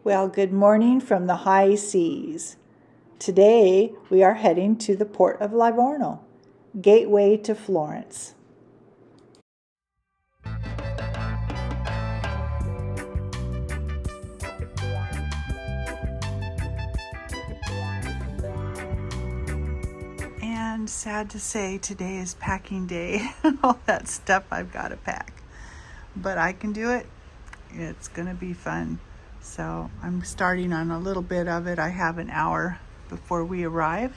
Well, good morning from the high seas. Today we are heading to the port of Livorno, gateway to Florence. And sad to say, today is packing day. All that stuff I've got to pack. But I can do it. It's going to be fun. So I'm starting on a little bit of it. I have an hour before we arrive.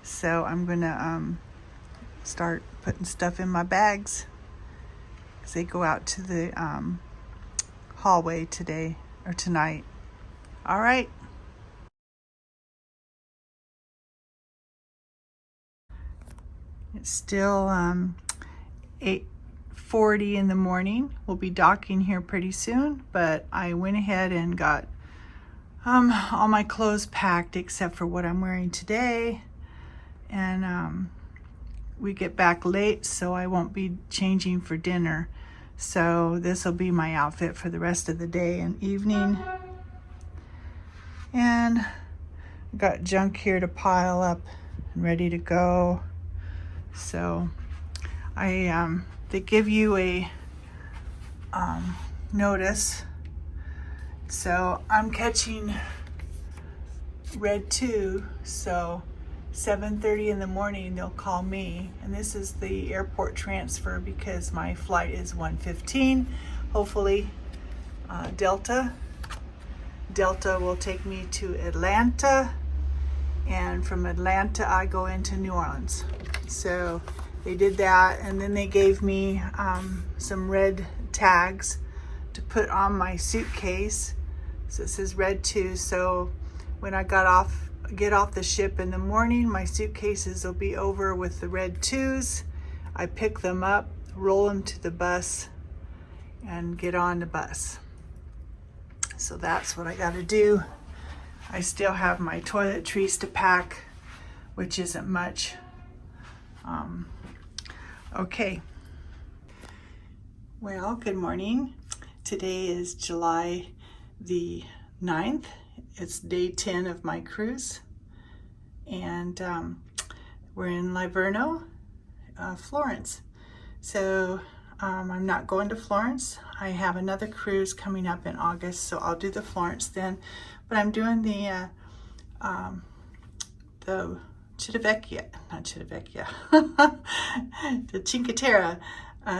So I'm going to start putting stuff in my bags as they go out to the hallway today or tonight. All right. It's still 8:40 in the morning. We'll be docking here pretty soon, but I went ahead and got all my clothes packed except for what I'm wearing today. And we get back late, so I won't be changing for dinner. So this will be my outfit for the rest of the day and evening. And I got junk here to pile up and ready to go. So they give you a notice. So I'm catching Red 2, so 7:30 in the morning they'll call me, and this is the airport transfer because my flight is 1:15. Hopefully Delta will take me to Atlanta, and from Atlanta I go into New Orleans. So they did that, and then they gave me some red tags to put on my suitcase. So it says Red 2. So when I get off the ship in the morning, my suitcases will be over with the Red 2s. I pick them up, roll them to the bus, and get on the bus. So that's what I got to do. I still have my toiletries to pack, which isn't much. Okay. Well, good morning. Today is July the 9th. It's day 10 of my cruise. And we're in Livorno, Florence. So I'm not going to Florence. I have another cruise coming up in August, so I'll do the Florence then. But I'm doing the Cittavecchia, not Cittavecchia, the Cinque Terra.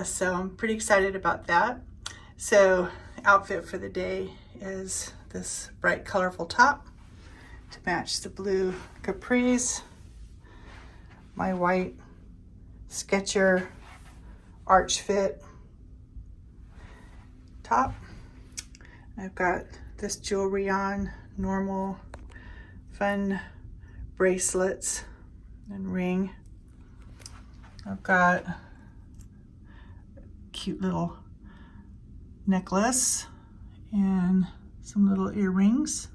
So I'm pretty excited about that. So outfit for the day is this bright colorful top to match the blue capris, my white Sketcher arch fit top. I've got this jewelry on, normal fun bracelets and ring. I've got a cute little necklace and some little earrings,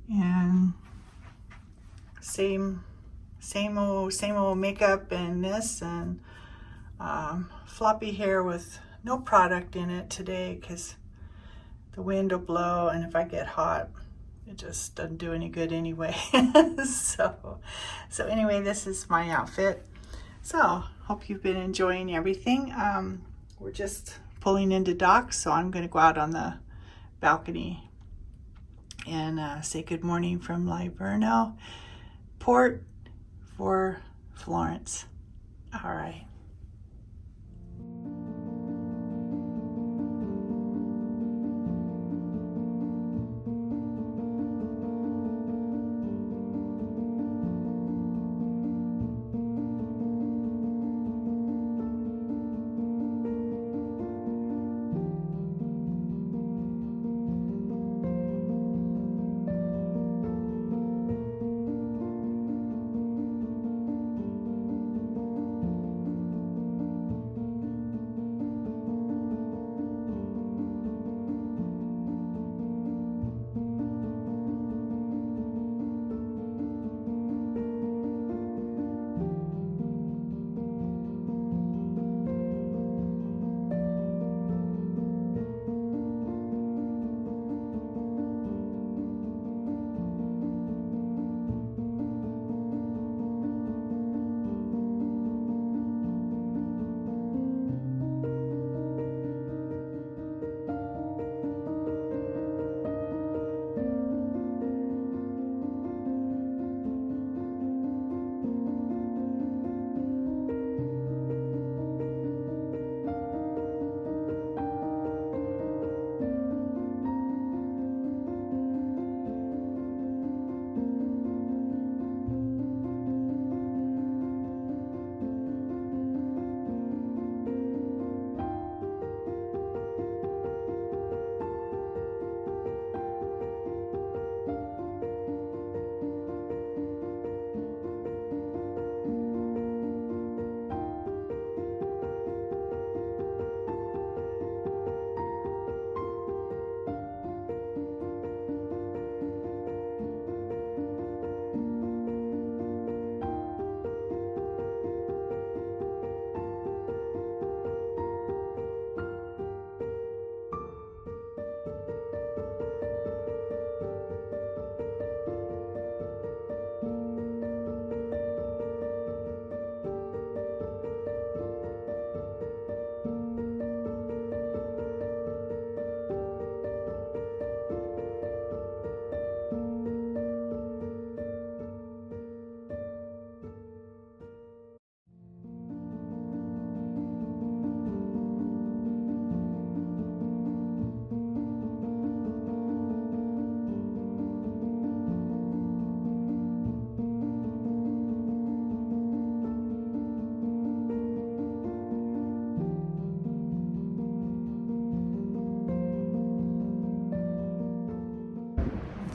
and same old makeup and this, and floppy hair with no product in it today because the wind will blow, and if I get hot it just doesn't do any good anyway. so anyway, this is my outfit. So hope you've been enjoying everything. We're just pulling into dock, so I'm going to go out on the balcony and say good morning from Livorno port for Florence. All right.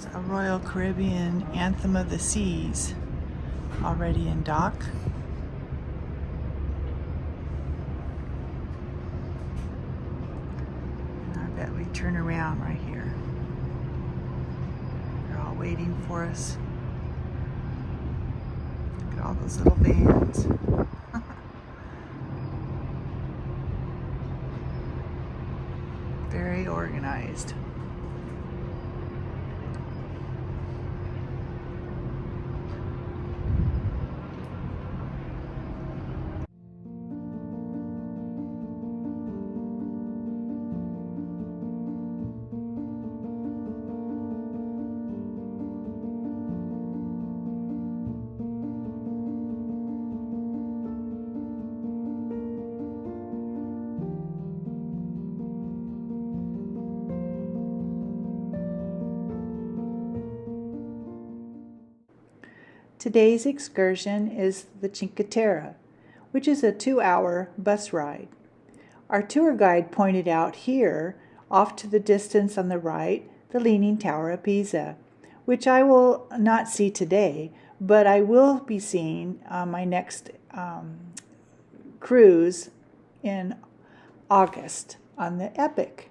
It's a Royal Caribbean Anthem of the Seas already in dock. And I bet we turn around right here. They're all waiting for us. Look at all those little vans. Very organized. Today's excursion is the Cinque Terre, which is a 2-hour bus ride. Our tour guide pointed out here, off to the distance on the right, the Leaning Tower of Pisa, which I will not see today, but I will be seeing on my next cruise in August on the Epic.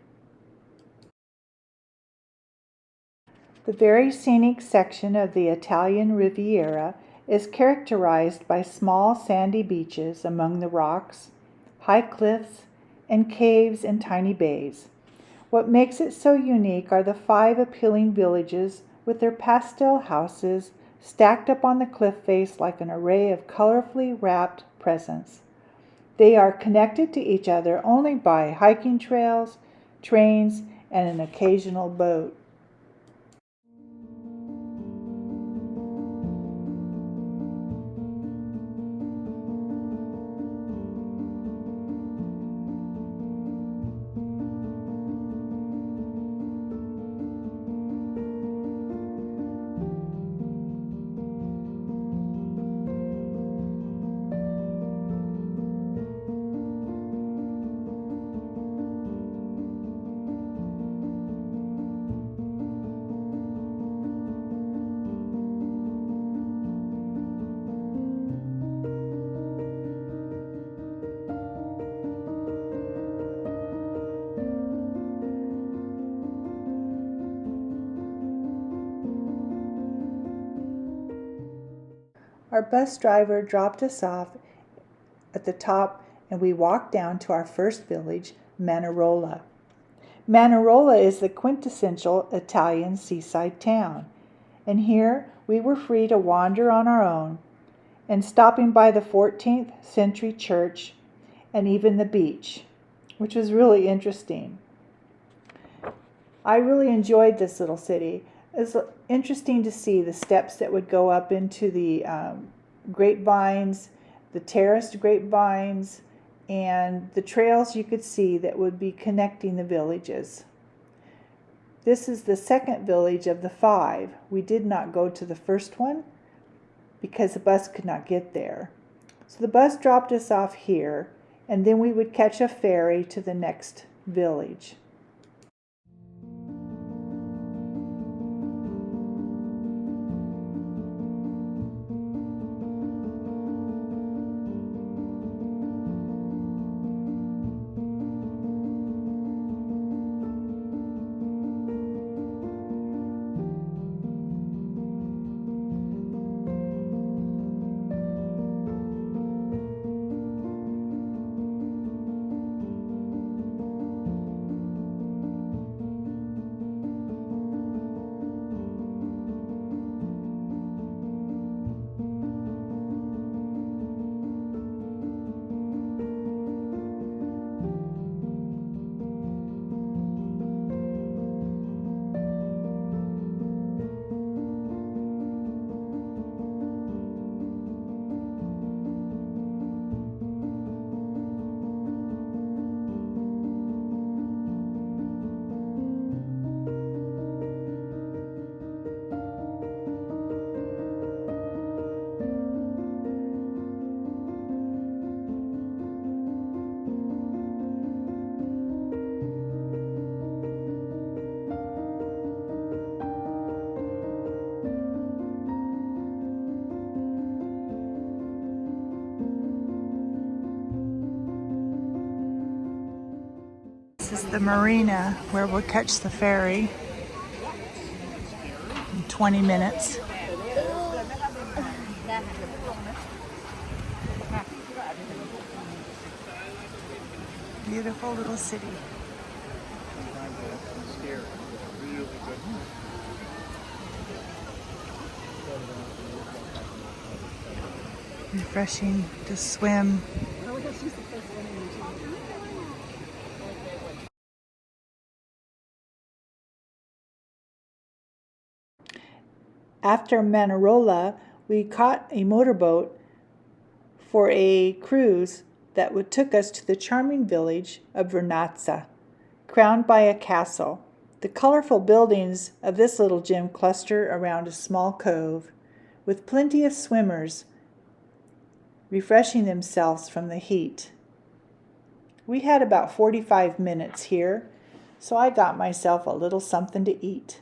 The very scenic section of the Italian Riviera is characterized by small sandy beaches among the rocks, high cliffs, and caves and tiny bays. What makes it so unique are the 5 appealing villages with their pastel houses stacked up on the cliff face like an array of colorfully wrapped presents. They are connected to each other only by hiking trails, trains, and an occasional boat. Our bus driver dropped us off at the top and we walked down to our first village, Manarola. Manarola is the quintessential Italian seaside town, and here we were free to wander on our own and stopping by the 14th century church and even the beach, which was really interesting. I really enjoyed this little city. It's interesting to see the steps that would go up into the grapevines, the terraced grapevines, and the trails you could see that would be connecting the villages. This is the second village of the 5. We did not go to the first one because the bus could not get there. So the bus dropped us off here, and then we would catch a ferry to the next village. This is the marina where we'll catch the ferry in 20 minutes. Beautiful little city. Refreshing to swim. After Manarola, we caught a motorboat for a cruise that took us to the charming village of Vernazza, crowned by a castle. The colorful buildings of this little gem cluster around a small cove, with plenty of swimmers refreshing themselves from the heat. We had about 45 minutes here, so I got myself a little something to eat.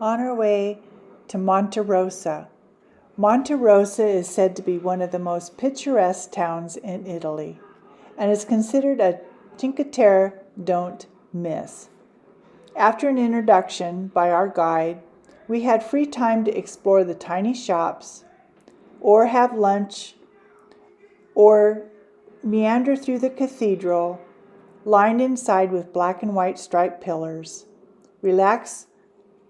On our way to Monterosso. Monterosso is said to be one of the most picturesque towns in Italy and is considered a Cinque Terre don't miss. After an introduction by our guide, we had free time to explore the tiny shops or have lunch or meander through the cathedral lined inside with black and white striped pillars, relax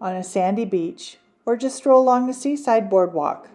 on a sandy beach, or just stroll along the seaside boardwalk.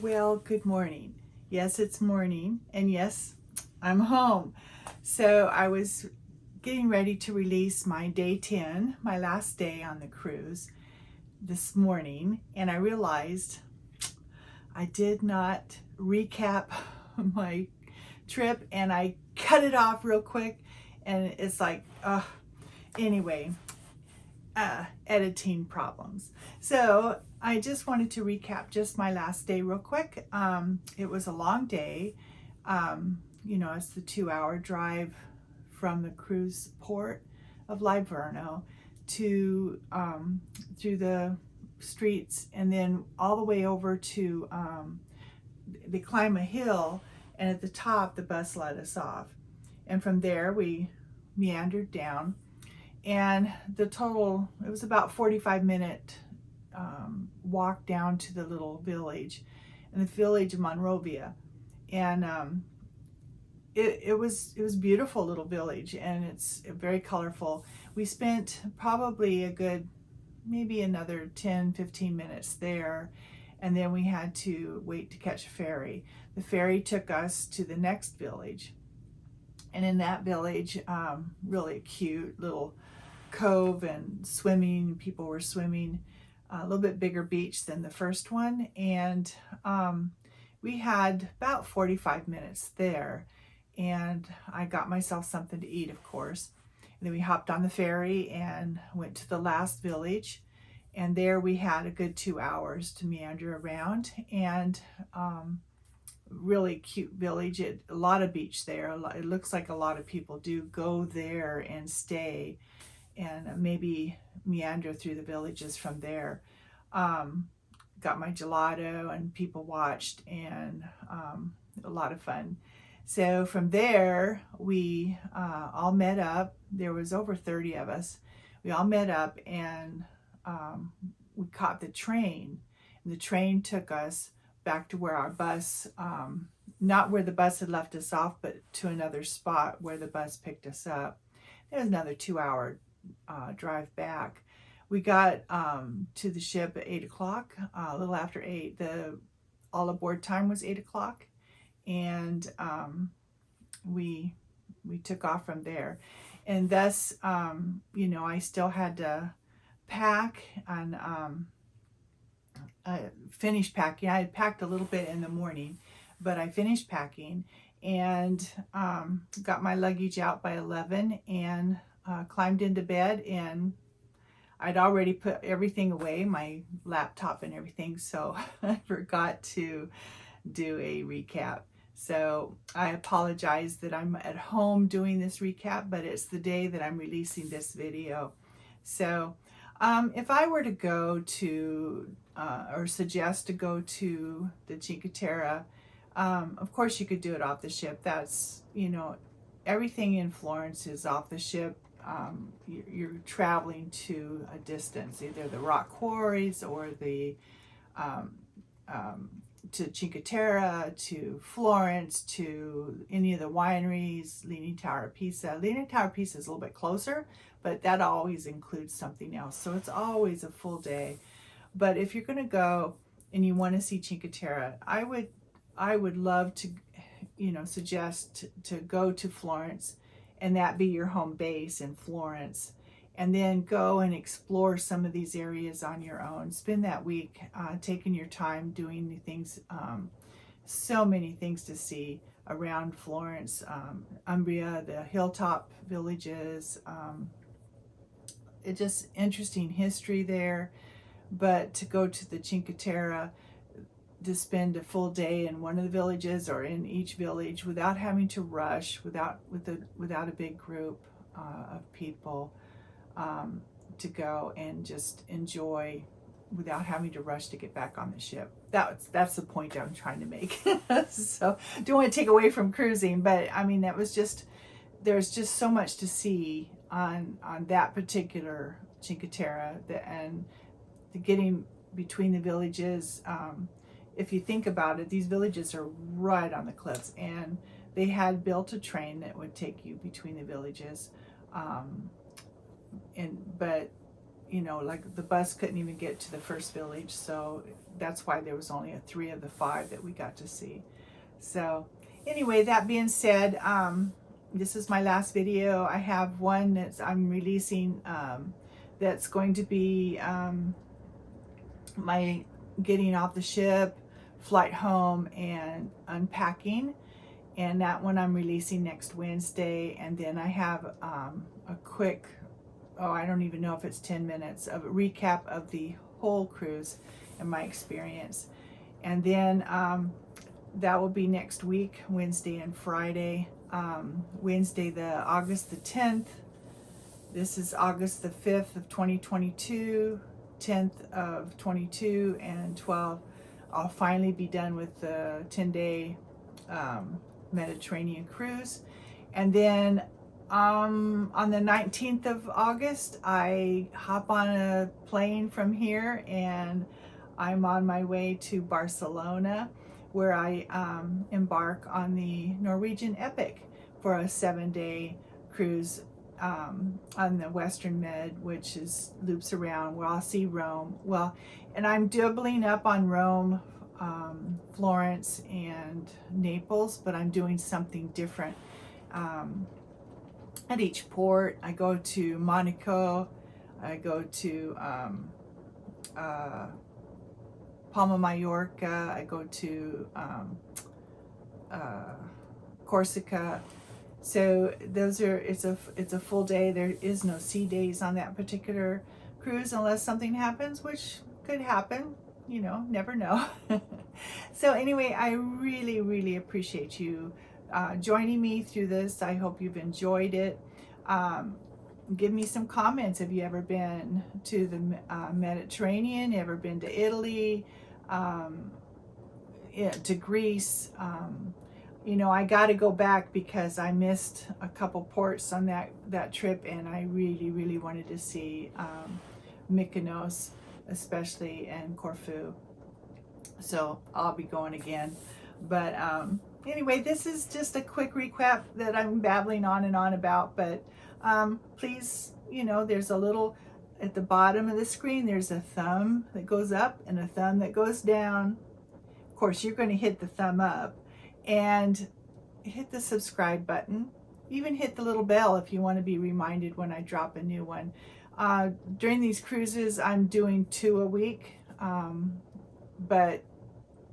Well, good morning. Yes, it's morning, and yes, I'm home. So I was getting ready to release my day 10, my last day on the cruise this morning, and I realized I did not recap my trip, and I cut it off real quick, and it's like, anyway, editing problems. So I just wanted to recap just my last day real quick. It was a long day. You know, it's the 2-hour drive from the cruise port of Livorno to through the streets, and then all the way over to they climb a hill, and at the top the bus let us off, and from there we meandered down, and the total, it was about 45-minute walk down to the little village, and the village of Manarola, and it was beautiful little village, and it's very colorful. We spent probably a good, maybe another 10-15 minutes there, and then we had to wait to catch a ferry. The ferry took us to the next village, and in that village, really cute little cove and swimming. People were swimming, a little bit bigger beach than the first one, and we had about 45 minutes there, and I got myself something to eat, of course. And then we hopped on the ferry and went to the last village, and there we had a good 2 hours to meander around, and really cute village. A lot of beach there. It looks like a lot of people do go there and stay, and maybe meander through the villages from there. Got my gelato, and people watched, and a lot of fun. So from there, we all met up. There was over 30 of us. We all met up, and we caught the train. And the train took us back to where our bus, not where the bus had left us off, but to another spot where the bus picked us up. There was another 2-hour drive back. We got to the ship at 8 o'clock, a little after 8. The all aboard time was 8 o'clock, and we took off from there. And thus, you know, I still had to pack and finish packing. I had packed a little bit in the morning, but I finished packing and got my luggage out by 11, and climbed into bed, and I'd already put everything away, my laptop and everything, so I forgot to do a recap. So I apologize that I'm at home doing this recap, but it's the day that I'm releasing this video. So if I were to go to, or suggest to go to the Cinque Terre, of course you could do it off the ship. That's, you know, everything in Florence is off the ship. You're traveling to a distance, either the rock quarries or the to Cinque Terre, to Florence, to any of the wineries, Leaning Tower of Pisa. Leaning Tower of Pisa is a little bit closer, but that always includes something else. So it's always a full day. But if you're going to go and you want to see Cinque Terre, I would love to, you know, suggest to go to Florence, and that be your home base in Florence, and then go and explore some of these areas on your own. Spend that week taking your time doing the things, so many things to see around Florence, Umbria, the hilltop villages. It's just interesting history there. But to go to the Cinque Terre, to spend a full day in one of the villages or in each village without having to rush, without a big group of people, to go and just enjoy without having to rush to get back on the ship. That's the point I'm trying to make. So don't want to take away from cruising, but I mean, that was just, there's just so much to see on that particular Cinque Terre, and the getting between the villages. If you think about it, these villages are right on the cliffs, and they had built a train that would take you between the villages. But you know, like the bus couldn't even get to the first village, so that's why there was only 3 of the 5 that we got to see. So anyway, that being said, this is my last video. I have one that's I'm releasing that's going to be my getting off the ship, flight home, and unpacking. And that one I'm releasing next Wednesday. And then I have a quick, oh, I don't even know if it's 10 minutes of a recap of the whole cruise and my experience. And then that will be next week, Wednesday and Friday. Wednesday, August the 10th. This is August the 5th of 2022, 10th of 22, and 12. I'll finally be done with the 10-day Mediterranean cruise. And then on the 19th of August, I hop on a plane from here and I'm on my way to Barcelona, where I embark on the Norwegian Epic for a 7-day cruise on the Western Med, which loops around where I'll see Rome. Well, and I'm doubling up on Rome, Florence, and Naples, but I'm doing something different at each port. I go to Monaco, I go to Palma Mallorca, I go to Corsica. So those are, it's a full day. There is no sea days on that particular cruise unless something happens, which could happen, you know, never know. So anyway, I really, really appreciate you joining me through this. I hope you've enjoyed it. Give me some comments. Have you ever been to the Mediterranean? Ever been to Italy? Yeah, to Greece? You know, I got to go back because I missed a couple ports on that trip, and I really, really wanted to see Mykonos, especially, and Corfu. So I'll be going again. But anyway, this is just a quick recap that I'm babbling on and on about. But please, you know, there's a little, at the bottom of the screen, there's a thumb that goes up and a thumb that goes down. Of course, you're going to hit the thumb up and hit the subscribe button. Even hit the little bell if you want to be reminded when I drop a new one. During these cruises, I'm doing 2 a week, but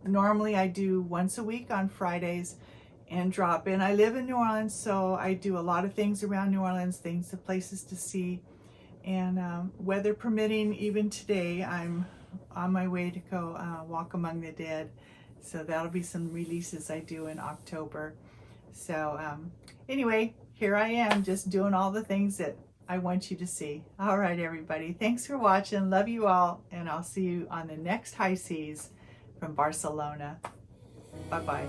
normally I do once a week on Fridays and drop in. I live in New Orleans, so I do a lot of things around New Orleans, places to see, and weather permitting, even today, I'm on my way to go walk among the dead. So that'll be some releases I do in October. So anyway, here I am just doing all the things that I want you to see. All right, everybody. Thanks for watching. Love you all. And I'll see you on the next high seas from Barcelona. Bye-bye.